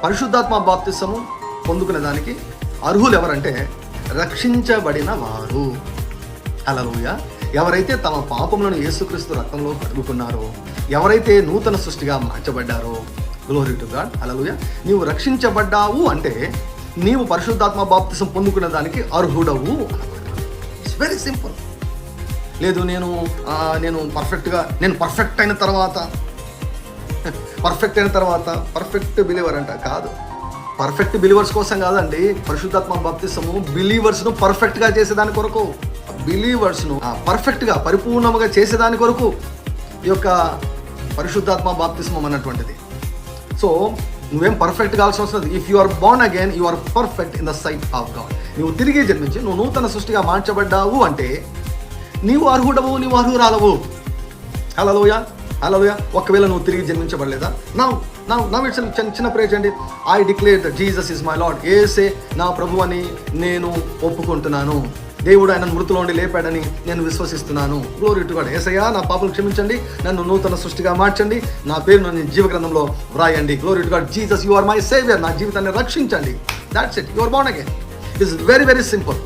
పరిశుద్ధాత్మ బాప్తిసము పొందుకునే దానికి అర్హులు ఎవరంటే రక్షించబడిన వారు. హల్లెలూయా. ఎవరైతే తమ పాపములను యేసుక్రీస్తు రక్తంలో కడుగుకున్నారో, ఎవరైతే నూతన సృష్టిగా మార్చబడ్డారో, గ్లోరీ టు గాడ్. హల్లెలూయా. నీవు రక్షించబడ్డావు అంటే నీవు పరిశుద్ధాత్మ బాప్తిసం పొందుకునే దానికి అర్హుడవు. It's very simple. లేదు నేను పర్ఫెక్ట్ అయిన తర్వాత పర్ఫెక్ట్ బిలీవర్ అంట. కాదు, పర్ఫెక్ట్ బిలీవర్స్ కోసం కాదండి పరిశుద్ధాత్మ బాప్తిసము. బిలీవర్స్ను పర్ఫెక్ట్గా చేసేదాని కొరకు, బిలీవర్స్ను పర్ఫెక్ట్గా పరిపూర్ణంగా చేసేదాని కొరకు ఈ యొక్క పరిశుద్ధాత్మ బాప్తిస్మం అన్నటువంటిది. సో నువ్వేం పర్ఫెక్ట్ కావాల్సిన అవసరం లేదు. If you are born again you are perfect in the sight of God. నువ్వు తిరిగి జన్మించి నువ్వు నూతన సృష్టిగా మార్చబడ్డావు అంటే నీవు అర్హుడవు, నీవు అర్హురాలవు. హల్లెలూయా. హల్లెలూయా. ఒకవేళ నువ్వు తిరిగి జన్మించబడలేదా? నా చిన్న ప్రేయర్ చేయండి. I declare that Jesus is my lord. యేసే నా ప్రభు అని నేను ఒప్పుకుంటున్నాను. దేవుడు ఆయన మృతుల నుండి లేపాడని నేను విశ్వసిస్తున్నాను. Glory to God. యేసయ్యా, నా పాపలు క్షమించండి, నన్ను నూతన సృష్టిగా మార్చండి, నా పేరును నీ జీవగ్రంథంలో వ్రాయండి. Glory to God. Jesus you are my saviour. నా జీవితాన్ని రక్షించండి. That's it. You are born again. It is very very simple.